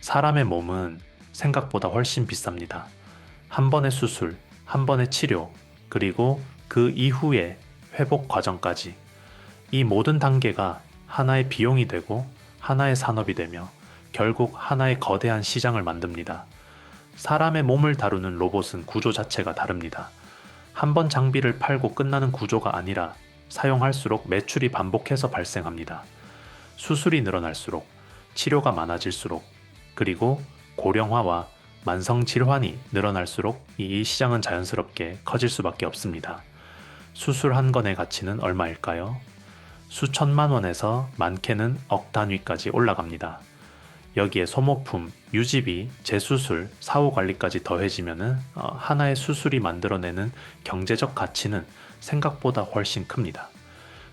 사람의 몸은 생각보다 훨씬 비쌉니다. 한 번의 수술, 한 번의 치료, 그리고 그 이후의 회복 과정까지 이 모든 단계가 하나의 비용이 되고 하나의 산업이 되며 결국 하나의 거대한 시장을 만듭니다. 사람의 몸을 다루는 로봇은 구조 자체가 다릅니다. 한 번 장비를 팔고 끝나는 구조가 아니라 사용할수록 매출이 반복해서 발생합니다. 수술이 늘어날수록, 치료가 많아질수록, 그리고 고령화와 만성 질환이 늘어날수록 이 시장은 자연스럽게 커질 수밖에 없습니다. 수술 한 건의 가치는 얼마일까요? 수천만 원에서 많게는 억 단위까지 올라갑니다. 여기에 소모품, 유지비, 재수술, 사후 관리까지 더해지면은 하나의 수술이 만들어내는 경제적 가치는 생각보다 훨씬 큽니다.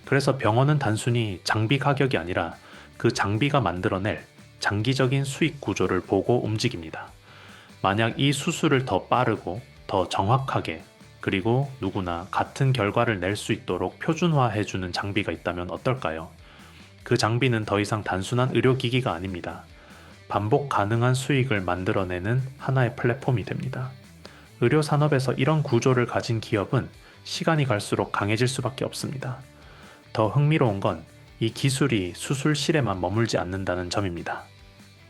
그래서 병원은 단순히 장비 가격이 아니라 그 장비가 만들어낼 장기적인 수익 구조를 보고 움직입니다. 만약 이 수술을 더 빠르고 더 정확하게 그리고 누구나 같은 결과를 낼 수 있도록 표준화해주는 장비가 있다면 어떨까요? 그 장비는 더 이상 단순한 의료기기가 아닙니다. 반복 가능한 수익을 만들어내는 하나의 플랫폼이 됩니다. 의료 산업에서 이런 구조를 가진 기업은 시간이 갈수록 강해질 수밖에 없습니다. 더 흥미로운 건 이 기술이 수술실에만 머물지 않는다는 점입니다.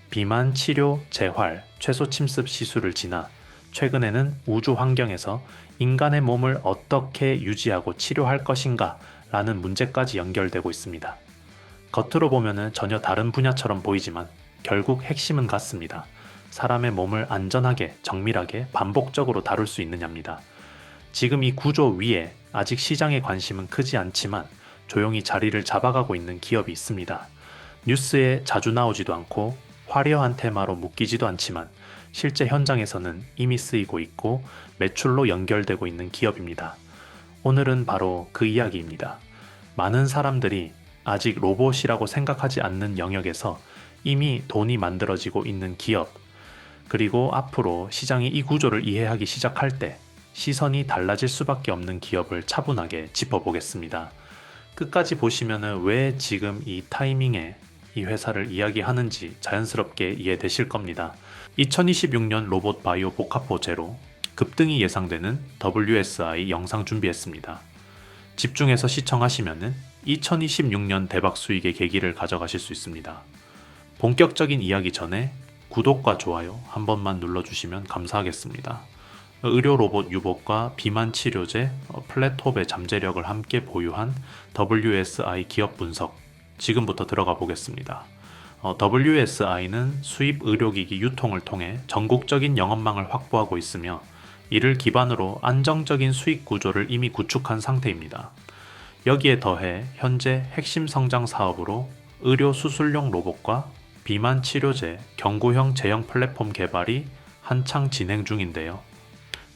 비만 치료, 재활, 최소 침습 시술을 지나 최근에는 우주 환경에서 인간의 몸을 어떻게 유지하고 치료할 것인가 라는 문제까지 연결되고 있습니다. 겉으로 보면은 전혀 다른 분야처럼 보이지만 결국 핵심은 같습니다. 사람의 몸을 안전하게, 정밀하게, 반복적으로 다룰 수 있느냐입니다. 지금 이 구조 위에 아직 시장의 관심은 크지 않지만 조용히 자리를 잡아가고 있는 기업이 있습니다. 뉴스에 자주 나오지도 않고 화려한 테마로 묶이지도 않지만 실제 현장에서는 이미 쓰이고 있고 매출로 연결되고 있는 기업입니다. 오늘은 바로 그 이야기입니다. 많은 사람들이 아직 로봇이라고 생각하지 않는 영역에서 이미 돈이 만들어지고 있는 기업, 그리고 앞으로 시장이 이 구조를 이해하기 시작할 때 시선이 달라질 수밖에 없는 기업을 차분하게 짚어보겠습니다. 끝까지 보시면은 왜 지금 이 타이밍에 이 회사를 이야기하는지 자연스럽게 이해되실 겁니다. 2026년 로봇 바이오 복합호 제로 급등이 예상되는 WSI 영상 준비했습니다. 집중해서 시청하시면은 2026년 대박 수익의 계기를 가져가실 수 있습니다. 본격적인 이야기 전에 구독과 좋아요 한 번만 눌러주시면 감사하겠습니다. 의료 로봇 유봇과 비만 치료제 플랫톱의 잠재력을 함께 보유한 WSI 기업 분석 지금부터 들어가 보겠습니다. WSI는 수입 의료기기 유통을 통해 전국적인 영업망을 확보하고 있으며 이를 기반으로 안정적인 수익 구조를 이미 구축한 상태입니다. 여기에 더해 현재 핵심 성장 사업으로 의료 수술용 로봇과 비만 치료제 경구형 제형 플랫폼 개발이 한창 진행 중인데요.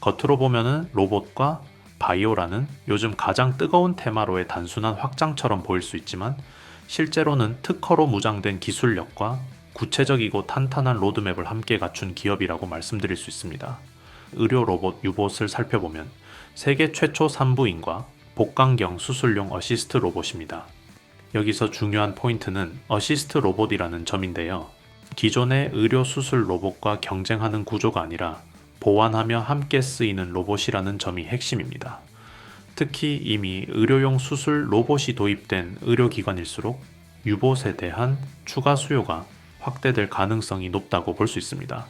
겉으로 보면은 로봇과 바이오라는 요즘 가장 뜨거운 테마로의 단순한 확장처럼 보일 수 있지만 실제로는 특허로 무장된 기술력과 구체적이고 탄탄한 로드맵을 함께 갖춘 기업이라고 말씀드릴 수 있습니다. 의료 로봇 유봇을 살펴보면 세계 최초 산부인과 복강경 수술용 어시스트 로봇입니다. 여기서 중요한 포인트는 어시스트 로봇이라는 점인데요. 기존의 의료 수술 로봇과 경쟁하는 구조가 아니라 보완하며 함께 쓰이는 로봇이라는 점이 핵심입니다. 특히 이미 의료용 수술 로봇이 도입된 의료기관일수록 유봇에 대한 추가 수요가 확대될 가능성이 높다고 볼 수 있습니다.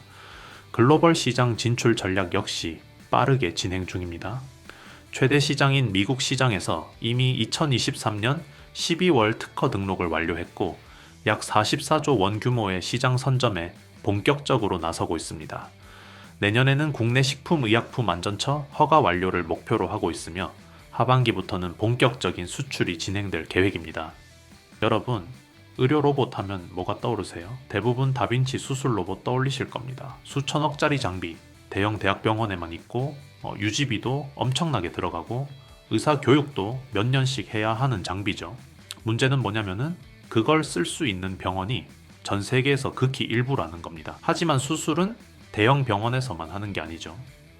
글로벌 시장 진출 전략 역시 빠르게 진행 중입니다. 최대 시장인 미국 시장에서 이미 2023년 12월 특허 등록을 완료했고 약 44조 원 규모의 시장 선점에 본격적으로 나서고 있습니다. 내년에는 국내 식품의약품안전처 허가 완료를 목표로 하고 있으며 하반기부터는 본격적인 수출이 진행될 계획입니다. 여러분, 의료 로봇 하면 뭐가 떠오르세요? 대부분 다빈치 수술 로봇 떠올리실 겁니다. 수천억짜리 장비, 대형 대학병원에만 있고 유지비도 엄청나게 들어가고 의사 교육도 몇 년씩 해야 하는 장비죠. 문제는 뭐냐면은 그걸 쓸 수 있는 병원이 전 세계에서 극히 일부라는 겁니다. 하지만 수술은 대형 병원에서만 하는 게 아니죠.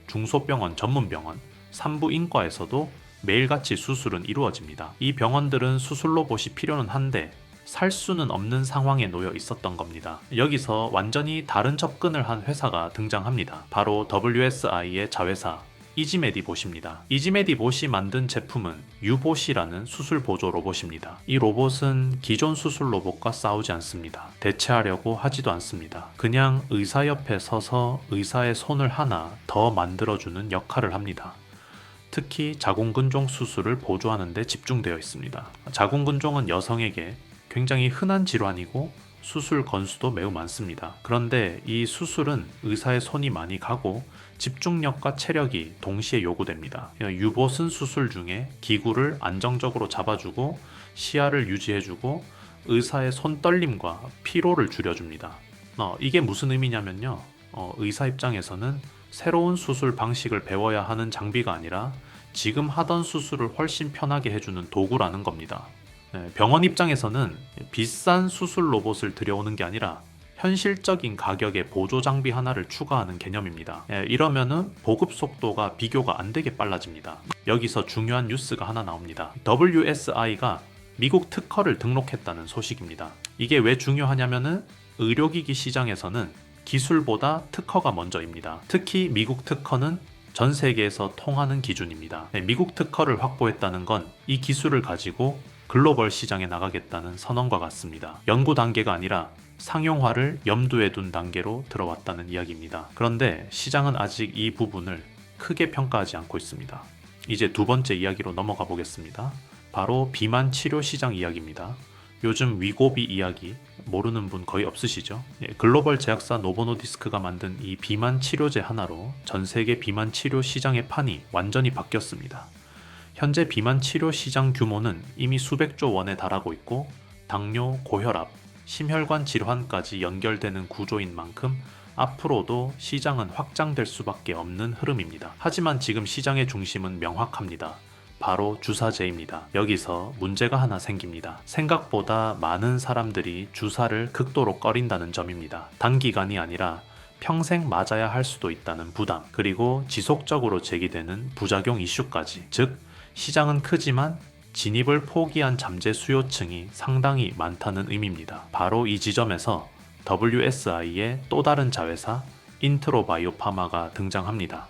중소병원, 전문병원, 산부인과에서도 매일같이 수술은 이루어집니다. 이 병원들은 수술 로봇이 필요는 한데 살 수는 없는 상황에 놓여 있었던 겁니다. 여기서 완전히 다른 접근을 한 회사가 등장합니다. 바로 WSI의 자회사 이지메디봇입니다. 이지메디봇이 만든 제품은 유봇이라는 수술 보조 로봇입니다. 이 로봇은 기존 수술 로봇과 싸우지 않습니다. 대체하려고 하지도 않습니다. 그냥 의사 옆에 서서 의사의 손을 하나 더 만들어주는 역할을 합니다. 특히 자궁근종 수술을 보조하는 데 집중되어 있습니다. 자궁근종은 여성에게 굉장히 흔한 질환이고 수술 건수도 매우 많습니다. 그런데 이 수술은 의사의 손이 많이 가고 집중력과 체력이 동시에 요구됩니다. 유봇은 수술 중에 기구를 안정적으로 잡아주고 시야를 유지해주고 의사의 손 떨림과 피로를 줄여줍니다. 이게 무슨 의미냐면요. 의사 입장에서는 새로운 수술 방식을 배워야 하는 장비가 아니라 지금 하던 수술을 훨씬 편하게 해주는 도구라는 겁니다. 병원 입장에서는 비싼 수술 로봇을 들여오는 게 아니라 현실적인 가격의 보조 장비 하나를 추가하는 개념입니다. 이러면은 보급 속도가 비교가 안 되게 빨라집니다. 여기서 중요한 뉴스가 하나 나옵니다. WSI가 미국 특허를 등록했다는 소식입니다. 이게 왜 중요하냐면은 의료기기 시장에서는 기술보다 특허가 먼저입니다. 특히 미국 특허는 전 세계에서 통하는 기준입니다. 미국 특허를 확보했다는 건 이 기술을 가지고 글로벌 시장에 나가겠다는 선언과 같습니다. 연구 단계가 아니라 상용화를 염두에 둔 단계로 들어왔다는 이야기입니다. 그런데 시장은 아직 이 부분을 크게 평가하지 않고 있습니다. 이제 두 번째 이야기로 넘어가 보겠습니다. 바로 비만 치료 시장 이야기입니다. 요즘 위고비 이야기 모르는 분 거의 없으시죠? 글로벌 제약사 노보노디스크가 만든 이 비만 치료제 하나로 전 세계 비만 치료 시장의 판이 완전히 바뀌었습니다. 현재 비만 치료 시장 규모는 이미 수백조 원에 달하고 있고 당뇨, 고혈압, 심혈관 질환까지 연결되는 구조인 만큼 앞으로도 시장은 확장될 수밖에 없는 흐름입니다. 하지만 지금 시장의 중심은 명확합니다. 바로 주사제입니다. 여기서 문제가 하나 생깁니다. 생각보다 많은 사람들이 주사를 극도로 꺼린다는 점입니다. 단기간이 아니라 평생 맞아야 할 수도 있다는 부담, 그리고 지속적으로 제기되는 부작용 이슈까지. 즉, 시장은 크지만 진입을 포기한 잠재 수요층이 상당히 많다는 의미입니다. 바로 이 지점에서 WSI의 또 다른 자회사 인트로바이오파마가 등장합니다.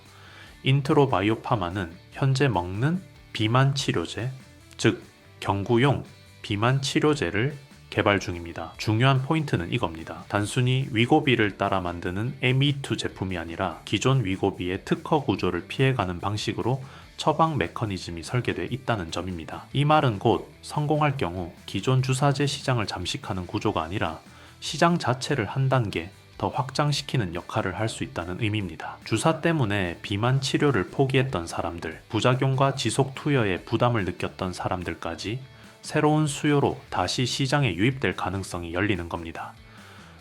인트로바이오파마는 현재 먹는 비만 치료제, 즉 경구용 비만 치료제를 개발 중입니다. 중요한 포인트는 이겁니다. 단순히 위고비를 따라 만드는 Me2 제품이 아니라 기존 위고비의 특허 구조를 피해가는 방식으로 처방 메커니즘이 설계되어 있다는 점입니다. 이 말은 곧 성공할 경우 기존 주사제 시장을 잠식하는 구조가 아니라 시장 자체를 한 단계 더 확장시키는 역할을 할 수 있다는 의미입니다. 주사 때문에 비만 치료를 포기했던 사람들, 부작용과 지속 투여에 부담을 느꼈던 사람들까지 새로운 수요로 다시 시장에 유입될 가능성이 열리는 겁니다.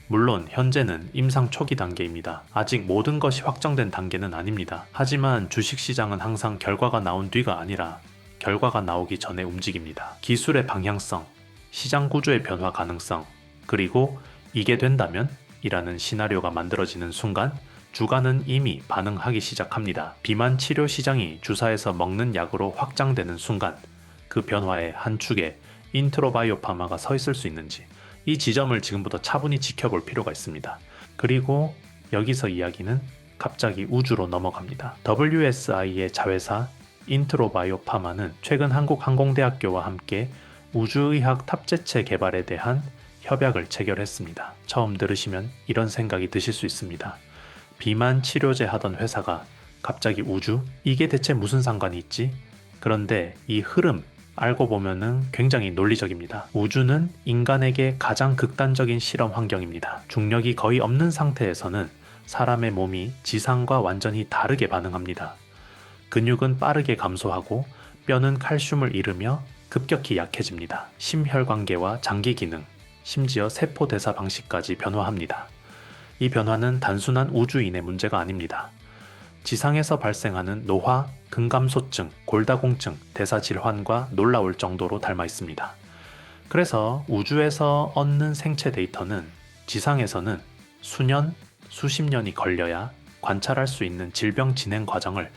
물론 현재는 임상 초기 단계입니다. 아직 모든 것이 확정된 단계는 아닙니다. 하지만 주식시장은 항상 결과가 나온 뒤가 아니라 결과가 나오기 전에 움직입니다. 기술의 방향성, 시장 구조의 변화 가능성, 그리고 이게 된다면? 이라는 시나리오가 만들어지는 순간 주가는 이미 반응하기 시작합니다. 비만 치료 시장이 주사에서 먹는 약으로 확장되는 순간 그 변화의 한 축에 인트로바이오파마가 서 있을 수 있는지 이 지점을 지금부터 차분히 지켜볼 필요가 있습니다. 그리고 여기서 이야기는 갑자기 우주로 넘어갑니다. WSI의 자회사 인트로바이오파마는 최근 한국항공대학교와 함께 우주의학 탑재체 개발에 대한 협약을 체결했습니다. 처음 들으시면 이런 생각이 드실 수 있습니다. 비만 치료제 하던 회사가 갑자기 우주? 이게 대체 무슨 상관이 있지? 그런데 이 흐름 알고 보면은 굉장히 논리적입니다. 우주는 인간에게 가장 극단적인 실험 환경입니다. 중력이 거의 없는 상태에서는 사람의 몸이 지상과 완전히 다르게 반응합니다. 근육은 빠르게 감소하고 뼈는 칼슘을 잃으며 급격히 약해집니다. 심혈관계와 장기 기능, 심지어 세포 대사 방식까지 변화합니다. 이 변화는 단순한 우주인의 문제가 아닙니다. 지상에서 발생하는 노화, 근감소증, 골다공증, 대사질환과 놀라울 정도로 닮아 있습니다. 그래서 우주에서 얻는 생체 데이터는 지상에서는 수년, 수십 년이 걸려야 관찰할 수 있는 질병 진행 과정을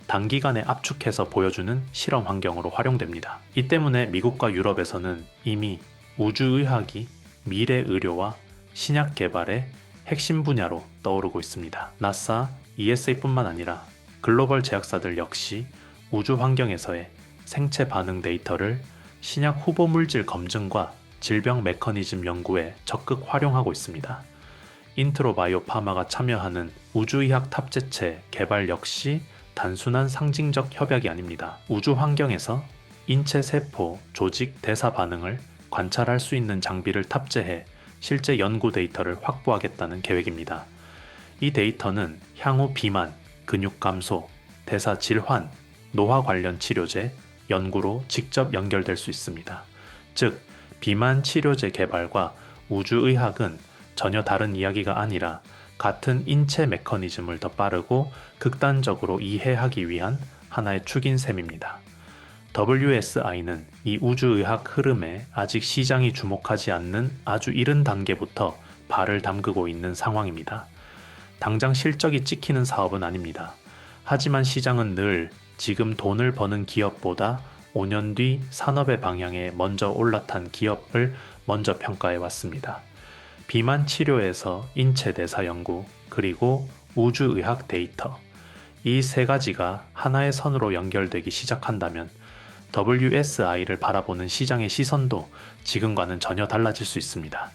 단기간에 압축해서 보여주는 실험 환경으로 활용됩니다. 이 때문에 미국과 유럽에서는 이미 우주의학이 미래 의료와 신약 개발의 핵심 분야로 떠오르고 있습니다. 나사, ESA뿐만 아니라 글로벌 제약사들 역시 우주 환경에서의 생체 반응 데이터를 신약 후보 물질 검증과 질병 메커니즘 연구에 적극 활용하고 있습니다. 인트로바이오파마가 참여하는 우주의학 탑재체 개발 역시 단순한 상징적 협약이 아닙니다. 우주 환경에서 인체 세포, 조직, 대사 반응을 관찰할 수 있는 장비를 탑재해 실제 연구 데이터를 확보하겠다는 계획입니다. 이 데이터는 향후 비만, 근육 감소, 대사 질환, 노화 관련 치료제, 연구로 직접 연결될 수 있습니다. 즉, 비만 치료제 개발과 우주의학은 전혀 다른 이야기가 아니라 같은 인체 메커니즘을 더 빠르고 극단적으로 이해하기 위한 하나의 축인 셈입니다. WSI는 이 우주의학 흐름에 아직 시장이 주목하지 않는 아주 이른 단계부터 발을 담그고 있는 상황입니다. 당장 실적이 찍히는 사업은 아닙니다. 하지만 시장은 늘 지금 돈을 버는 기업보다 5년 뒤 산업의 방향에 먼저 올라탄 기업을 먼저 평가해 왔습니다. 비만 치료에서 인체 대사 연구, 그리고 우주의학 데이터, 이 세 가지가 하나의 선으로 연결되기 시작한다면 WSI를 바라보는 시장의 시선도 지금과는 전혀 달라질 수 있습니다.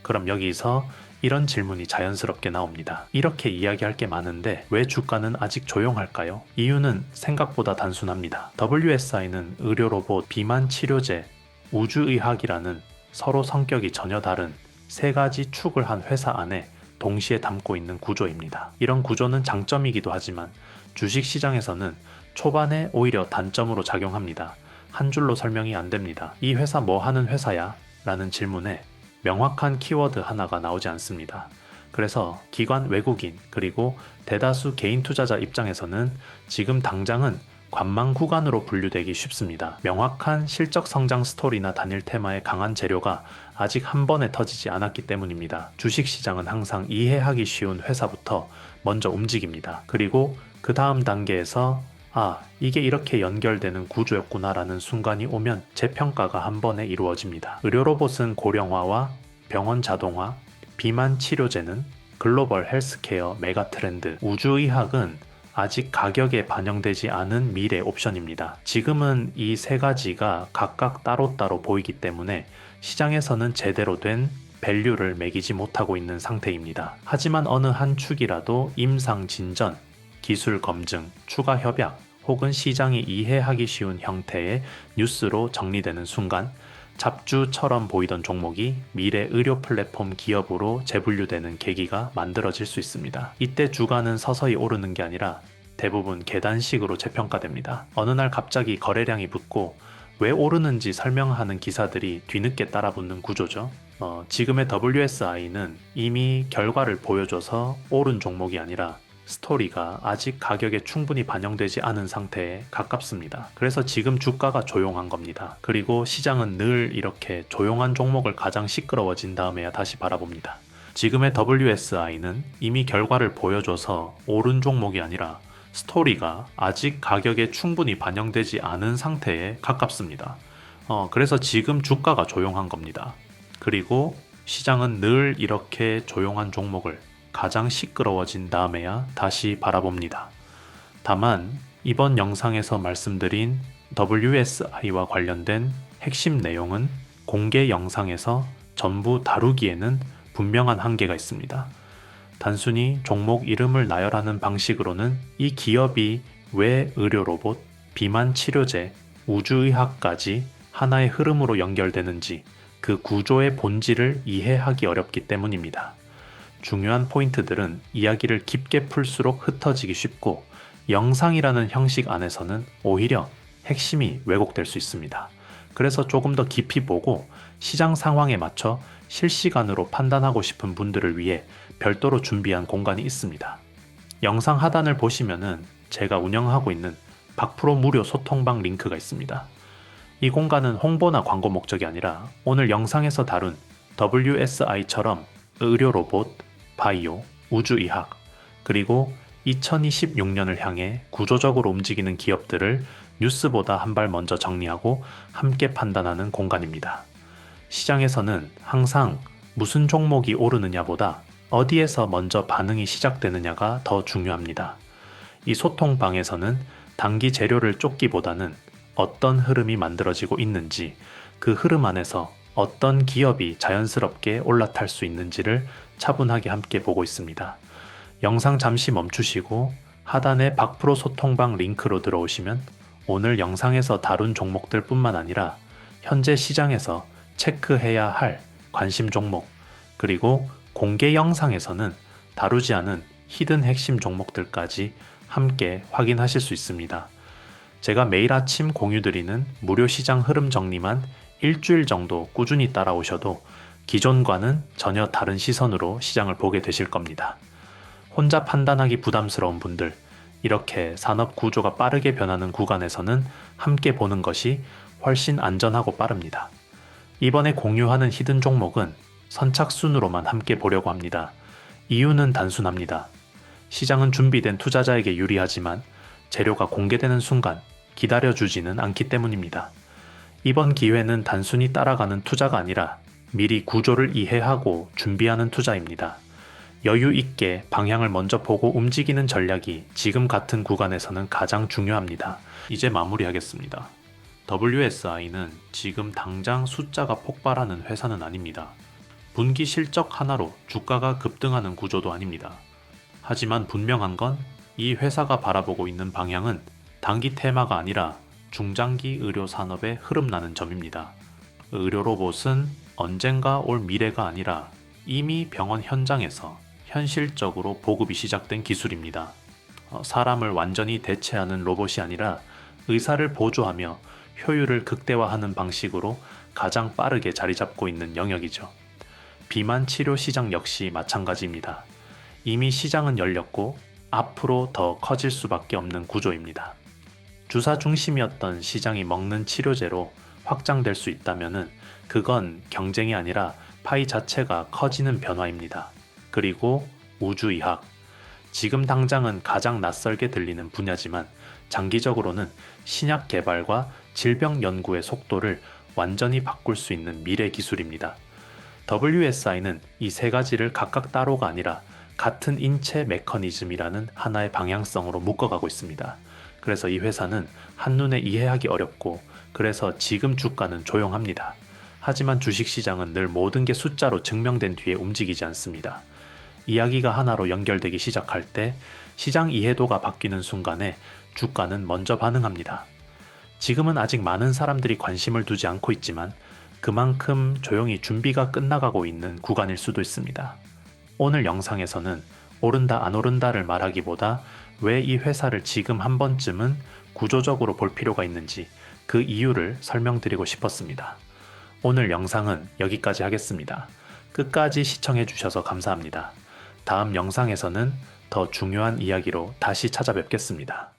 그럼 여기서 이런 질문이 자연스럽게 나옵니다. 이렇게 이야기할 게 많은데 왜 주가는 아직 조용할까요? 이유는 생각보다 단순합니다. WSI는 의료 로봇, 비만 치료제, 우주의학이라는 서로 성격이 전혀 다른 세 가지 축을 한 회사 안에 동시에 담고 있는 구조입니다. 이런 구조는 장점이기도 하지만 주식시장에서는 초반에 오히려 단점으로 작용합니다. 한 줄로 설명이 안 됩니다. 이 회사 뭐 하는 회사야? 라는 질문에 명확한 키워드 하나가 나오지 않습니다. 그래서 기관 외국인 그리고 대다수 개인 투자자 입장에서는 지금 당장은 관망 구간으로 분류되기 쉽습니다. 명확한 실적 성장 스토리나 단일 테마의 강한 재료가 아직 한 번에 터지지 않았기 때문입니다. 주식시장은 항상 이해하기 쉬운 회사부터 먼저 움직입니다. 그리고 그 다음 단계에서 이게 이렇게 연결되는 구조였구나라는 순간이 오면 재평가가 한 번에 이루어집니다. 의료로봇은 고령화와 병원 자동화, 비만 치료제는 글로벌 헬스케어 메가 트렌드, 우주의학은 아직 가격에 반영되지 않은 미래 옵션입니다. 지금은 이 세 가지가 각각 따로따로 보이기 때문에 시장에서는 제대로 된 밸류를 매기지 못하고 있는 상태입니다. 하지만 어느 한 축이라도 임상 진전, 기술 검증, 추가 협약 혹은 시장이 이해하기 쉬운 형태의 뉴스로 정리되는 순간 잡주처럼 보이던 종목이 미래 의료 플랫폼 기업으로 재분류되는 계기가 만들어질 수 있습니다. 이때 주가는 서서히 오르는 게 아니라 대부분 계단식으로 재평가됩니다. 어느 날 갑자기 거래량이 붙고 왜 오르는지 설명하는 기사들이 뒤늦게 따라붙는 구조죠. 지금의 WSI는 이미 결과를 보여줘서 오른 종목이 아니라 스토리가 아직 가격에 충분히 반영되지 않은 상태에 가깝습니다. 그래서 지금 주가가 조용한 겁니다. 그리고 시장은 늘 이렇게 조용한 종목을 가장 시끄러워진 다음에야 다시 바라봅니다. 지금의 WSI는 이미 결과를 보여줘서 오른 종목이 아니라 스토리가 아직 가격에 충분히 반영되지 않은 상태에 가깝습니다. 그래서 지금 주가가 조용한 겁니다. 그리고 시장은 늘 이렇게 조용한 종목을 가장 시끄러워진 다음에야 다시 바라봅니다. 다만 이번 영상에서 말씀드린 WSI와 관련된 핵심 내용은 공개 영상에서 전부 다루기에는 분명한 한계가 있습니다. 단순히 종목 이름을 나열하는 방식으로는 이 기업이 왜 의료로봇, 비만 치료제, 우주의학까지 하나의 흐름으로 연결되는지 그 구조의 본질을 이해하기 어렵기 때문입니다. 중요한 포인트들은 이야기를 깊게 풀수록 흩어지기 쉽고 영상이라는 형식 안에서는 오히려 핵심이 왜곡될 수 있습니다. 그래서 조금 더 깊이 보고 시장 상황에 맞춰 실시간으로 판단하고 싶은 분들을 위해 별도로 준비한 공간이 있습니다. 영상 하단을 보시면은 제가 운영하고 있는 박프로 무료 소통방 링크가 있습니다. 이 공간은 홍보나 광고 목적이 아니라 오늘 영상에서 다룬 WSI처럼 의료로봇, 바이오, 우주의학, 그리고 2026년을 향해 구조적으로 움직이는 기업들을 뉴스보다 한 발 먼저 정리하고 함께 판단하는 공간입니다. 시장에서는 항상 무슨 종목이 오르느냐보다 어디에서 먼저 반응이 시작되느냐가 더 중요합니다. 이 소통방에서는 단기 재료를 쫓기보다는 어떤 흐름이 만들어지고 있는지, 그 흐름 안에서 어떤 기업이 자연스럽게 올라탈 수 있는지를 차분하게 함께 보고 있습니다. 영상 잠시 멈추시고 하단의 박프로 소통방 링크로 들어오시면 오늘 영상에서 다룬 종목들 뿐만 아니라 현재 시장에서 체크해야 할 관심 종목, 그리고 공개 영상에서는 다루지 않은 히든 핵심 종목들까지 함께 확인하실 수 있습니다. 제가 매일 아침 공유드리는 무료 시장 흐름 정리만 일주일 정도 꾸준히 따라오셔도 기존과는 전혀 다른 시선으로 시장을 보게 되실 겁니다. 혼자 판단하기 부담스러운 분들, 이렇게 산업 구조가 빠르게 변하는 구간에서는 함께 보는 것이 훨씬 안전하고 빠릅니다. 이번에 공유하는 히든 종목은 선착순으로만 함께 보려고 합니다. 이유는 단순합니다. 시장은 준비된 투자자에게 유리하지만 재료가 공개되는 순간 기다려주지는 않기 때문입니다. 이번 기회는 단순히 따라가는 투자가 아니라 미리 구조를 이해하고 준비하는 투자입니다. 여유 있게 방향을 먼저 보고 움직이는 전략이 지금 같은 구간에서는 가장 중요합니다. 이제 마무리하겠습니다. WSI는 지금 당장 숫자가 폭발하는 회사는 아닙니다. 분기 실적 하나로 주가가 급등하는 구조도 아닙니다. 하지만 분명한 건 이 회사가 바라보고 있는 방향은 단기 테마가 아니라 중장기 의료 산업의 흐름나는 점입니다. 의료 로봇은 언젠가 올 미래가 아니라 이미 병원 현장에서 현실적으로 보급이 시작된 기술입니다. 사람을 완전히 대체하는 로봇이 아니라 의사를 보조하며 효율을 극대화하는 방식으로 가장 빠르게 자리 잡고 있는 영역이죠. 비만 치료 시장 역시 마찬가지입니다. 이미 시장은 열렸고 앞으로 더 커질 수밖에 없는 구조입니다. 주사 중심이었던 시장이 먹는 치료제로 확장될 수 있다면 그건 경쟁이 아니라 파이 자체가 커지는 변화입니다. 그리고 우주의학. 지금 당장은 가장 낯설게 들리는 분야지만 장기적으로는 신약 개발과 질병 연구의 속도를 완전히 바꿀 수 있는 미래 기술입니다. WSI는 이 세 가지를 각각 따로가 아니라 같은 인체 메커니즘이라는 하나의 방향성으로 묶어가고 있습니다. 그래서 이 회사는 한눈에 이해하기 어렵고 그래서 지금 주가는 조용합니다. 하지만 주식시장은 늘 모든 게 숫자로 증명된 뒤에 움직이지 않습니다. 이야기가 하나로 연결되기 시작할 때 시장 이해도가 바뀌는 순간에 주가는 먼저 반응합니다. 지금은 아직 많은 사람들이 관심을 두지 않고 있지만 그만큼 조용히 준비가 끝나가고 있는 구간일 수도 있습니다. 오늘 영상에서는 오른다 안 오른다를 말하기보다 왜 이 회사를 지금 한 번쯤은 구조적으로 볼 필요가 있는지 그 이유를 설명드리고 싶었습니다. 오늘 영상은 여기까지 하겠습니다. 끝까지 시청해 주셔서 감사합니다. 다음 영상에서는 더 중요한 이야기로 다시 찾아뵙겠습니다.